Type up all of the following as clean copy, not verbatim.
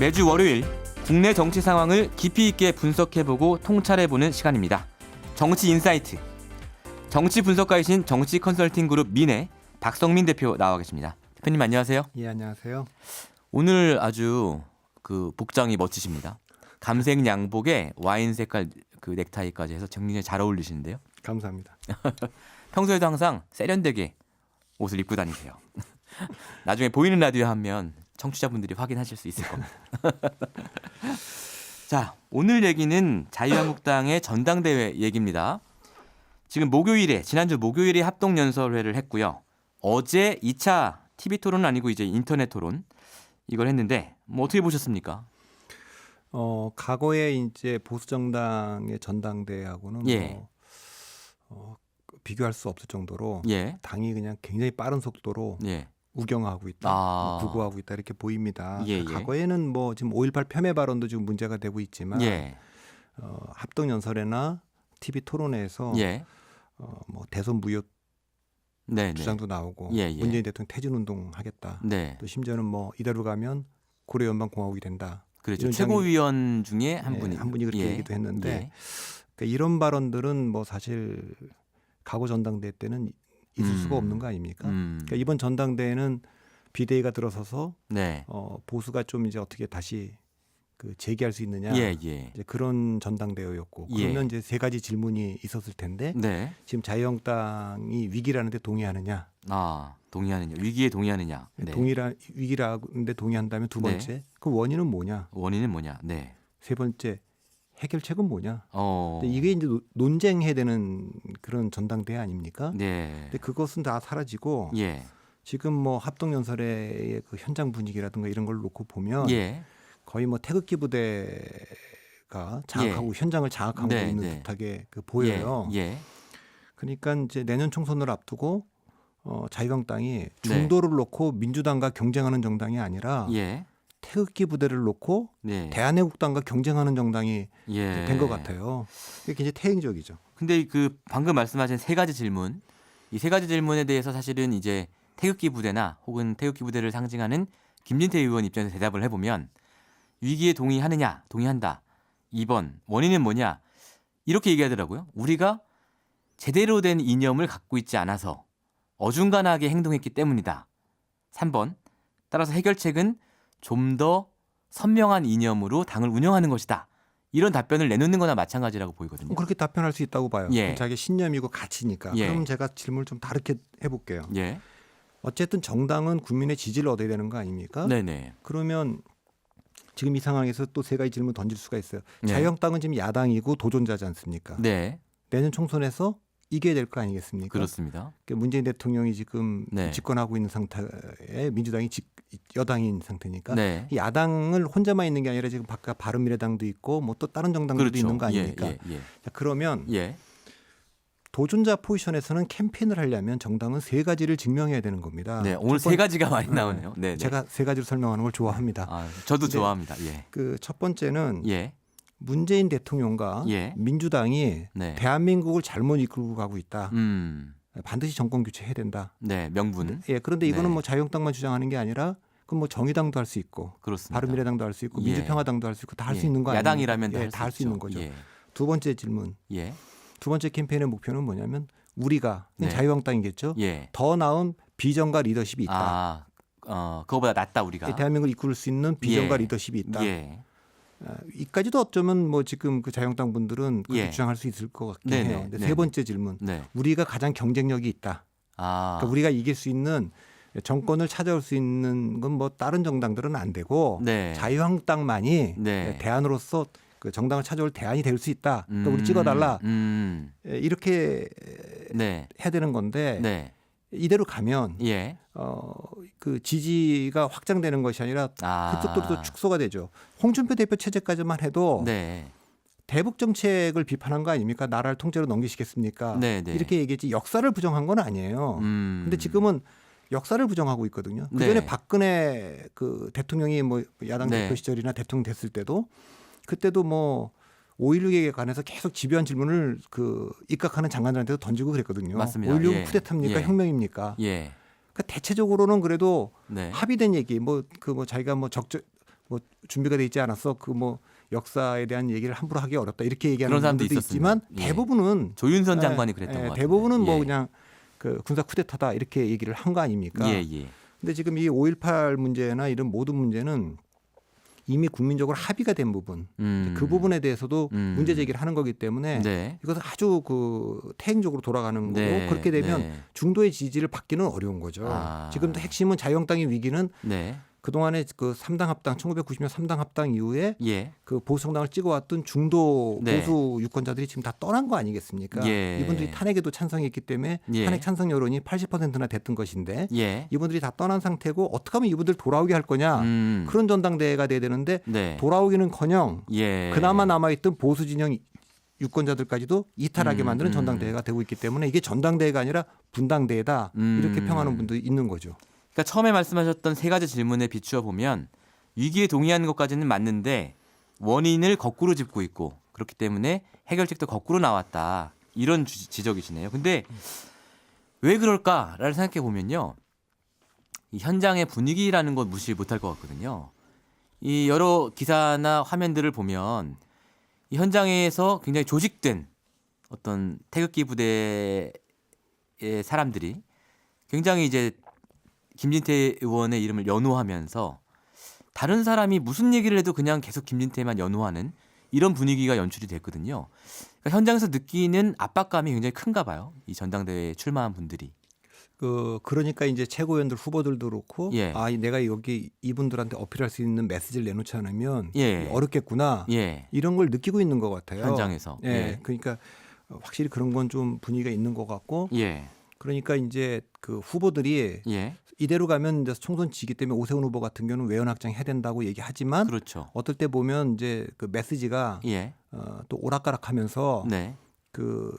매주 월요일 국내 정치 상황을 깊이 있게 분석해보고 통찰해보는 시간입니다. 정치 인사이트. 정치 분석가이신 정치 컨설팅 그룹 민의 박성민 대표 나와 계십니다. 대표님 안녕하세요. 예, 안녕하세요. 오늘 아주 그 복장이 멋지십니다. 감색 양복에 와인 색깔 그 넥타이까지 해서 굉장히 잘 어울리시는데요. 감사합니다. 평소에도 항상 세련되게 옷을 입고 다니세요. 나중에 보이는 라디오 하면 청취자분들이 확인하실 수 있을 겁니다. 자, 오늘 얘기는 자유한국당의 전당대회 얘기입니다. 지금 지난주 목요일에 합동연설회를 했고요. 어제 2차 TV 토론은 아니고 이제 인터넷 토론 이걸 했는데 뭐 어떻게 보셨습니까? 과거에 이제 보수 정당의 전당대회하고는 예. 비교할 수 없을 정도로 예. 당이 그냥 굉장히 빠른 속도로 예. 우경하고 있다, 구구하고 있다 이렇게 보입니다. 예, 예. 과거에는 뭐 지금 5.18 겸해 발언도 지금 문제가 되고 있지만 예. 합동연설회나 TV 토론회에서 예. 뭐 대선 무효 네, 주장도 나오고 예, 예. 문재인 대통령 퇴진운동 하겠다. 네. 또 심지어는 뭐 이대로 가면 고려연방공화국이 된다. 그렇죠. 이런 최고위원 중에 한 분이 한 분이 그렇게 예. 얘기도 했는데 예. 그러니까 이런 발언들은 뭐 사실 과거 전당대회 때는 있을 수가 없는 거 아닙니까? 그러니까 이번 전당대회는 비대위가 들어서서 네. 보수가 좀 이제 어떻게 다시 그 재기할 수 있느냐 예, 예. 이제 그런 전당대회였고 예. 그러면 이제 세 가지 질문이 있었을 텐데 네. 지금 자유한국당이 위기라는데 동의하느냐? 동의하느냐. 위기에 동의하느냐. 네. 위기라는데 동의한다면 두 번째 네. 그 원인은 뭐냐? 원인은 뭐냐. 네. 세 번째 해결책은 뭐냐? 어. 근데 이게 이제 논쟁해야 되는 그런 전당대회 아닙니까? 네. 근데 그것은 다 사라지고 예. 지금 뭐 합동연설회의 그 현장 분위기라든가 이런 걸 놓고 보면 예. 거의 뭐 태극기 부대가 장악하고 현장을 장악하고 네, 있는 네. 듯하게 그 보여요. 예. 그러니까 이제 내년 총선을 앞두고 자유한국당이 중도를 놓고 민주당과 경쟁하는 정당이 아니라 예. 태극기 부대를 놓고 네. 대한애국당과 경쟁하는 정당이 예. 된 것 같아요. 이게 굉장히 태행적이죠. 근데 그 방금 말씀하신 세 가지 질문, 이 세 가지 질문에 대해서 사실은 이제 태극기 부대나 혹은 태극기 부대를 상징하는 김진태 의원 입장에서 대답을 해보면 위기에 동의하느냐, 동의한다. 2번 원인은 뭐냐 이렇게 얘기하더라고요. 우리가 제대로 된 이념을 갖고 있지 않아서 어중간하게 행동했기 때문이다. 3번 따라서 해결책은 좀 더 선명한 이념으로 당을 운영하는 것이다. 이런 답변을 내놓는 거나 마찬가지라고 보이거든요. 그렇게 답변할 수 있다고 봐요. 예. 자기 신념이고 가치니까. 예. 그럼 제가 질문을 좀 다르게 해볼게요. 예. 어쨌든 정당은 국민의 지지를 얻어야 되는 거 아닙니까? 네네. 그러면 지금 이 상황에서 또 세 가지 질문 던질 수가 있어요. 네. 자유한국당은 지금 야당이고 도전자지 않습니까? 네. 내년 총선에서 이겨야 될 거 아니겠습니까? 그렇습니다. 그러니까 문재인 대통령이 지금 네. 집권하고 있는 상태에 민주당이 여당인 상태니까 네. 이 야당을 혼자만 있는 게 아니라 지금 바깥 바른미래당도 있고 뭐 또 다른 정당들도 그렇죠. 있는 거 아닙니까? 예. 자, 그러면 예. 도전자 포지션에서는 캠페인을 하려면 정당은 세 가지를 증명해야 되는 겁니다. 네. 오늘 세 가지가 많이 나오네요. 네. 제가 세 가지로 설명하는 걸 좋아합니다. 저도 근데 좋아합니다. 예. 그 첫 번째는 예. 문재인 대통령과 예. 민주당이 네. 대한민국을 잘못 이끌고 가고 있다. 반드시 정권 교체해야 된다. 네. 명분. 예, 그런데 이거는 네. 뭐 자유한국당만 주장하는 게 아니라 그럼 뭐 정의당도 할 수 있고 그렇습니다. 바른미래당도 할 수 있고 예. 민주평화당도 할 수 있고 다 할 수 있는 거 아니에요? 야당이라면 다 할 수 있는 거죠. 예. 두 번째 질문. 예. 두 번째 캠페인의 목표는 뭐냐면 우리가 네. 자유한국당이겠죠. 예. 더 나은 비전과 리더십이 있다. 그거보다 낫다 우리가. 대한민국을 이끌 수 있는 비전과 예. 리더십이 있다. 예. 이까지도 어쩌면 뭐 지금 그 자유한국당 분들은 그렇게 예. 주장할 수 있을 것 같긴 네네. 해요. 근데 네네. 세 번째 질문. 네. 우리가 가장 경쟁력이 있다. 그러니까 우리가 이길 수 있는 정권을 찾아올 수 있는 건 뭐 다른 정당들은 안 되고 네. 자유한국당만이 네. 대안으로서 그 정당을 찾아올 대안이 될 수 있다. 그러니까 우리 찍어달라. 이렇게 네. 해야 되는 건데 네. 이대로 가면 예. 그 지지가 확장되는 것이 아니라 그쪽도 또 축소가 되죠. 홍준표 대표 체제까지만 해도 네. 대북 정책을 비판한 거 아닙니까? 나라를 통째로 넘기시겠습니까? 네, 네. 이렇게 얘기했지 역사를 부정한 건 아니에요. 근데 지금은 역사를 부정하고 있거든요. 그전에 네. 박근혜 그 대통령이 뭐 야당 네. 대표 시절이나 대통령 됐을 때도 그때도 뭐 5.16에 관해서 계속 집요한 질문을 그 입각하는 장관들한테도 던지고 그랬거든요. 맞습니다. 5.16은 예. 쿠데타입니까? 예. 혁명입니까? 예. 그러니까 대체적으로는 그래도 네. 합의된 얘기, 뭐 자기가 뭐 뭐 준비가 돼 있지 않았어. 그 뭐 역사에 대한 얘기를 함부로 하기 어렵다. 이렇게 얘기하는 그런 사람도 분들도 있었습니다. 있지만 예. 대부분은 조윤선 장관이 그랬던 것 같아요. 대부분은 뭐 예. 그냥 그 군사 쿠데타다 이렇게 얘기를 한 거 아닙니까? 예, 예. 근데 지금 이 5.18 문제나 이런 모든 문제는 이미 국민적으로 합의가 된 부분, 그 부분에 대해서도 문제 제기를 하는 거기 때문에 네. 이것은 아주 그 태행적으로 돌아가는 거고 네. 그렇게 되면 네. 중도의 지지를 받기는 어려운 거죠. 아. 지금도 핵심은 자유한국당의 위기는 네. 그동안에 그 3당 합당 1990년 3당 합당 이후에 예. 그 보수 정당을 찍어왔던 중도 네. 보수 유권자들이 지금 다 떠난 거 아니겠습니까? 예. 이분들이 탄핵에도 찬성했기 때문에 예. 탄핵 찬성 여론이 80%나 됐던 것인데 예. 이분들이 다 떠난 상태고 어떻게 하면 이분들 돌아오게 할 거냐 그런 전당대회가 돼야 되는데 네. 돌아오기는커녕 예. 그나마 남아있던 보수 진영 유권자들까지도 이탈하게 만드는 전당대회가 되고 있기 때문에 이게 전당대회가 아니라 분당대회다 이렇게 평하는 분도 있는 거죠. 그러니까 처음에 말씀하셨던 세 가지 질문에 비추어 보면 위기에 동의하는 것까지는 맞는데 원인을 거꾸로 짚고 있고 그렇기 때문에 해결책도 거꾸로 나왔다. 이런 지적이시네요. 근데 왜 그럴까를 생각해 보면요. 이 현장의 분위기라는 건 무시 못할 것 같거든요. 이 여러 기사나 화면들을 보면 이 현장에서 굉장히 조직된 어떤 태극기 부대의 사람들이 굉장히 이제 김진태 의원의 이름을 연호하면서 다른 사람이 무슨 얘기를 해도 그냥 계속 김진태만 연호하는 이런 분위기가 연출이 됐거든요. 그러니까 현장에서 느끼는 압박감이 굉장히 큰가 봐요. 이 전당대회에 출마한 분들이. 그러니까 이제 최고위원들 후보들도 그렇고 예. 내가 여기 이분들한테 어필할 수 있는 메시지를 내놓지 않으면 예. 어렵겠구나 예. 이런 걸 느끼고 있는 것 같아요. 현장에서. 예. 예. 그러니까 확실히 그런 건 좀 분위기가 있는 것 같고 예. 그러니까 이제 그 후보들이 예. 이대로 가면 이제 총선 지기 때문에 오세훈 후보 같은 경우는 외연 확장 해야 된다고 얘기하지만 그렇죠. 어떨 때 보면 이제 그 메시지가 예. 또 오락가락하면서 네. 그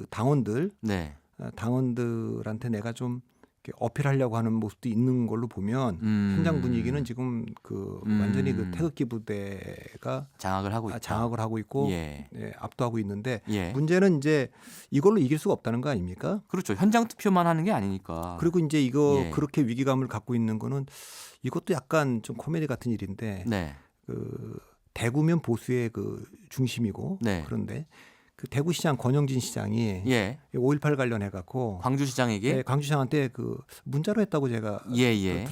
당원들 네. 당원들한테 내가 좀 이렇게 어필하려고 하는 모습도 있는 걸로 보면 현장 분위기는 지금 완전히 그 태극기 부대가 장악을 하고 있다. 장악을 하고 있고 예. 압도하고 있는데 예. 문제는 이제 이걸로 이길 수가 없다는 거 아닙니까? 그렇죠. 현장 투표만 하는 게 아니니까. 그리고 이제 이거 예. 그렇게 위기감을 갖고 있는 거는 이것도 약간 좀 코미디 같은 일인데 네. 그 대구면 보수의 그 중심이고 네. 그런데 그 대구시장 권영진 시장이 예. 5.18 관련해 갖고 광주시장에게 광주시장한테 그 문자로 했다고 제가 예.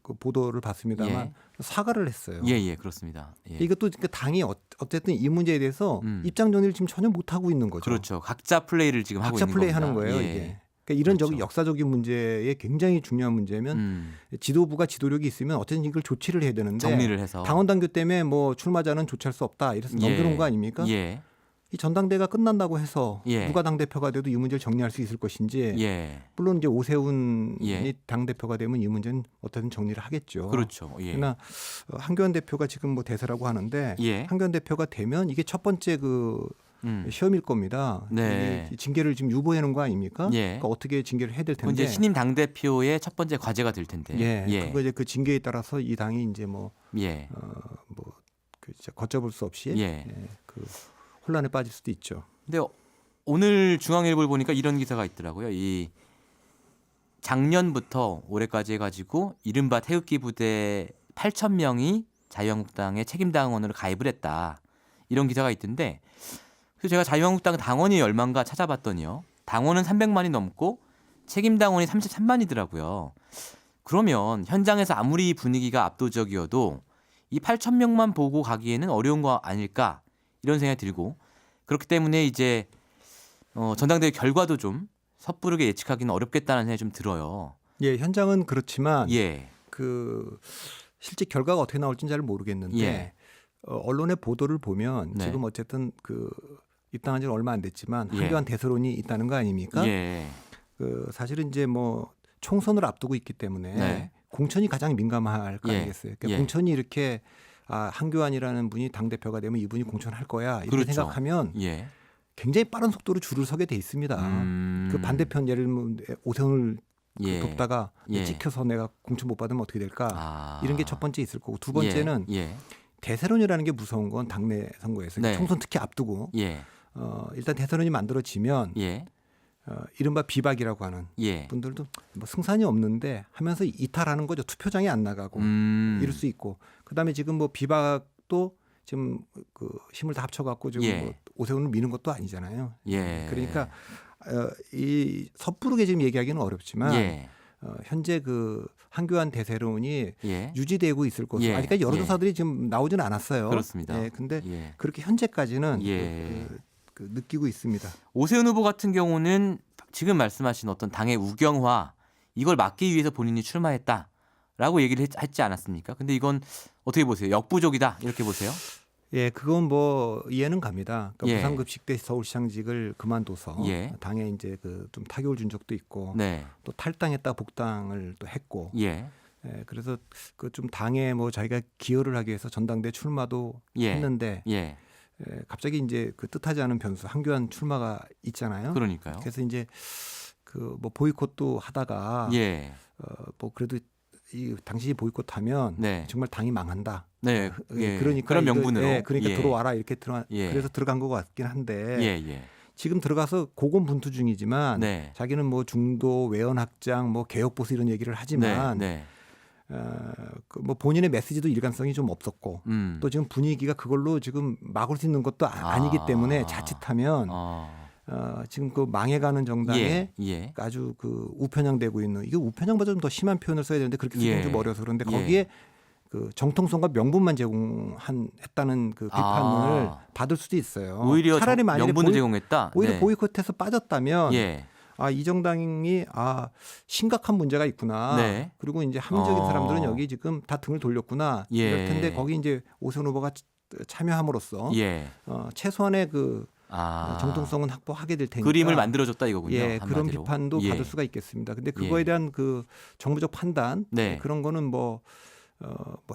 그 보도를 봤습니다만 예. 사과를 했어요. 예. 그렇습니다. 예. 이것도 그 당이 어쨌든 이 문제에 대해서 입장 정리를 지금 전혀 못 하고 있는 거죠. 그렇죠. 각자 플레이를 지금 하고 각자 있는 플레이 겁니다. 하는 거예요. 예. 이게. 그러니까 이런 그렇죠. 역사적인 문제에 굉장히 중요한 문제면 지도부가 지도력이 있으면 어쨌든 이걸 조치를 해야 되는데 정리를 해서 당원 당규 때문에 뭐 출마자는 조치할 수 없다 이래서 넘겨놓은 거 아닙니까? 예. 이 전당대회가 끝난다고 해서 예. 누가 당대표가 돼도 이 문제를 정리할 수 있을 것인지 예. 물론 이제 오세훈이 예. 당대표가 되면 이 문제는 어떻게든 정리를 하겠죠. 그렇죠. 예. 그러나 한교안 대표가 지금 뭐 대세라고 하는데 예. 한교안 대표가 되면 이게 첫 번째 그 시험일 겁니다. 네. 이게 징계를 지금 유보해 놓은 거 아닙니까? 예. 그러니까 어떻게 징계를 해야 될 텐데. 이제 신임 당 대표의 첫 번째 과제가 될 텐데. 예. 그거 이제 그 징계에 따라서 이 당이 이제 뭐 예. 그 진짜 걷잡을 수 없이 예. 그 혼란에 빠질 수도 있죠. 근데 오늘 중앙일보를 보니까 이런 기사가 있더라고요. 이 작년부터 올해까지 해가지고 이른바 태극기 부대 8,000명이 자유한국당의 책임당원으로 가입을 했다. 이런 기사가 있던데 그래서 제가 자유한국당 당원이 얼마인가 찾아봤더니요. 당원은 300만이 넘고 책임당원이 33만이더라고요. 그러면 현장에서 아무리 분위기가 압도적이어도 이 8,000명만 보고 가기에는 어려운 거 아닐까 이런 생각이 들고 그렇기 때문에 이제 전당대회 결과도 좀 섣부르게 예측하기는 어렵겠다는 생각이 좀 들어요. 예, 현장은 그렇지만 예. 그 실제 결과가 어떻게 나올지는 잘 모르겠는데 예. 언론의 보도를 보면 네. 지금 어쨌든 그 입당한 지는 얼마 안 됐지만 예. 한교안 대세론이 있다는 거 아닙니까? 예. 그 사실은 이제 뭐 총선을 앞두고 있기 때문에 네. 공천이 가장 민감할 거 예. 아니겠어요? 그러니까 예. 공천이 이렇게 한교안이라는 분이 당 대표가 되면 이분이 공천할 거야 이렇게 그렇죠. 생각하면 예. 굉장히 빠른 속도로 줄을 서게 돼 있습니다. 그 반대편 예를 들면 오세훈을 예. 돕다가 예. 찍혀서 내가 공천 못 받으면 어떻게 될까? 아. 이런 게 첫 번째 있을 거고 두 번째는 예. 대세론이라는 게 무서운 건 당내 선거에서 네. 총선 특히 앞두고 예. 일단 대세론이 만들어지면 예. 이른바 비박이라고 하는 예. 분들도 뭐 승산이 없는데 하면서 이탈하는 거죠. 투표장에 안 나가고 이럴 수 있고 그다음에 지금 뭐 비박도 지금 그 힘을 다 합쳐갖고 지금 예. 뭐 오세훈을 미는 것도 아니잖아요. 예. 그러니까 이 섣부르게 지금 얘기하기는 어렵지만 예. 현재 그 한교안 대세론이 예. 유지되고 있을 것으로 예. 아직까지 여론조사들이 지금 나오지는 않았어요. 그렇습니다. 예, 근데 예. 그렇게 현재까지는 예. 그 느끼고 있습니다. 오세훈 후보 같은 경우는 지금 말씀하신 어떤 당의 우경화 이걸 막기 위해서 본인이 출마했다라고 얘기를 했지 않았습니까? 근데 이건 어떻게 보세요? 역부족이다 이렇게 보세요? 예, 그건 뭐 이해는 갑니다. 그러니까 예. 부산급식 때 서울시장직을 그만둬서 예. 당에 이제 그 좀 타격을 준 적도 있고 네. 또 탈당했다 복당을 또 했고 예. 예, 그래서 그 좀 당에 뭐 자기가 기여를 하기 위해서 전당대 출마도 예. 했는데 예. 갑자기 이제 그 뜻하지 않은 변수 한교안 출마가 있잖아요. 그러니까요. 그래서 이제 그 뭐 보이콧도 하다가 예. 뭐 그래도 이 당신이 보이콧하면 네. 정말 당이 망한다. 네. 예. 그러니까 그런 이거, 명분으로. 예, 그러니까 예. 들어와라 이렇게 예. 그래서 들어간 것 같긴 한데 예. 예. 지금 들어가서 고군분투 중이지만 네. 자기는 뭐 중도 외연 확장 뭐 개혁 보수 이런 얘기를 하지만 네. 그뭐 본인의 메시지도 일관성이 좀 없었고 또 지금 분위기가 그걸로 지금 막을 수 있는 것도 아니기 때문에 자칫하면 지금 그 망해가는 정당에 예. 예. 아주 그 우편향되고 있는 이게 우편향보다 좀 더 심한 표현을 써야 되는데 그렇게 쓰기 예. 좀 어려서 그런데 예. 거기에 그 정통성과 명분만 제공했다는 그 비판을 받을 수도 있어요. 오히려 차라리 만약에 명분을 제공했다. 오히려 네. 보이콧해서 빠졌다면 예. 이 정당이 심각한 문제가 있구나. 네. 그리고 이제 합리적인 사람들은 여기 지금 다 등을 돌렸구나. 예. 이럴 텐데 거기 이제 오세훈 후보가 참여함으로써 예. 최소한의 그 정통성은 확보하게 될 테니까 그림을 만들어줬다 이거군요. 예, 한마디로. 그런 비판도 예. 받을 수가 있겠습니다. 근데 그거에 대한 그 정부적 판단 네. 그런 거는 뭐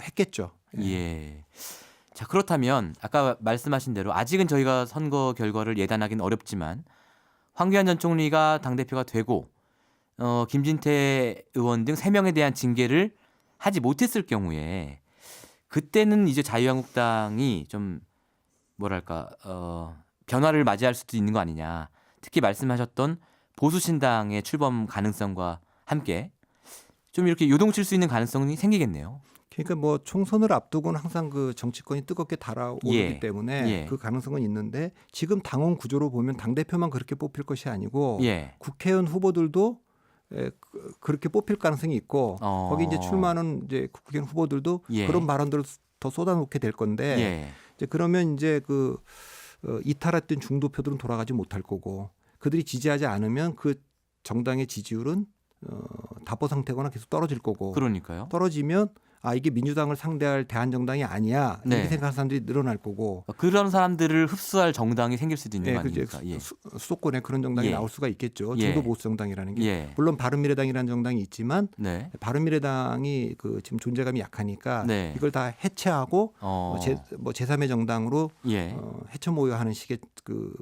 했겠죠. 예. 자, 그렇다면 아까 말씀하신 대로 아직은 저희가 선거 결과를 예단하기는 어렵지만 황교안 전 총리가 당대표가 되고 김진태 의원 등 3명에 대한 징계를 하지 못했을 경우에 그때는 이제 자유한국당이 좀 뭐랄까 변화를 맞이할 수도 있는 거 아니냐. 특히 말씀하셨던 보수신당의 출범 가능성과 함께 좀 이렇게 요동칠 수 있는 가능성이 생기겠네요. 그러니까 뭐 총선을 앞두고는 항상 그 정치권이 뜨겁게 달아오르기 예. 때문에 예. 그 가능성은 있는데 지금 당원 구조로 보면 당 대표만 그렇게 뽑힐 것이 아니고 예. 국회의원 후보들도 그렇게 뽑힐 가능성이 있고 거기 이제 출마하는 이제 국회의원 후보들도 예. 그런 발언들을 더 쏟아놓게 될 건데 예. 이제 그러면 이제 그 이탈했던 중도표들은 돌아가지 못할 거고 그들이 지지하지 않으면 그 정당의 지지율은 답보 상태거나 계속 떨어질 거고 그러니까요. 떨어지면 이게 민주당을 상대할 대한정당이 아니야 이렇게 네. 생각하는 사람들이 늘어날 거고 그런 사람들을 흡수할 정당이 생길 수도 있는 거 그제 아닙니까? 예. 수도권에 그런 정당이 예. 나올 수가 있겠죠. 예. 중도 보수 정당이라는 게 예. 물론 바른미래당이라는 정당이 있지만 네. 바른미래당이 그 지금 존재감이 약하니까 네. 이걸 다 해체하고 제3의 정당으로 예. 해체 모여하는 식의 그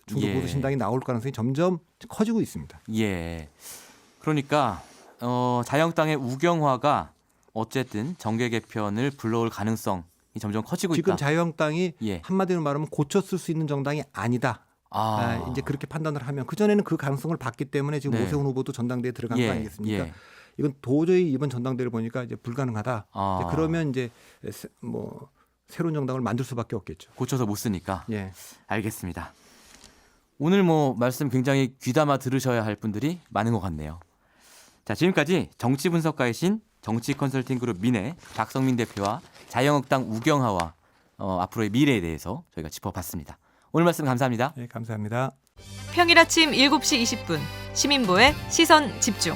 중도 예. 보수 신당이 나올 가능성이 점점 커지고 있습니다. 예. 그러니까 자유한국당의 우경화가 어쨌든 정계 개편을 불러올 가능성이 점점 커지고 지금 있다. 자유한국당이 예. 한마디로 말하면 고쳤을 수 있는 정당이 아니다. 이제 그렇게 판단을 하면 그전에는 그 가능성을 봤기 때문에 지금 네. 오세훈 후보도 전당대에 들어간 예. 거 아니겠습니까? 예. 이건 도저히 이번 전당대를 보니까 이제 불가능하다. 이제 그러면 이제 뭐 새로운 정당을 만들 수밖에 없겠죠. 고쳐서 못 쓰니까. 예. 알겠습니다. 오늘 뭐 말씀 굉장히 귀담아 들으셔야 할 분들이 많은 것 같네요. 자, 지금까지 정치 분석가이신 정치 컨설팅 그룹 민의 박성민 대표와 자유한국당 우경화와 앞으로의 미래에 대해서 저희가 짚어봤습니다. 오늘 말씀 감사합니다. 네, 감사합니다. 평일 아침 7시 20분 시민보의 시선 집중.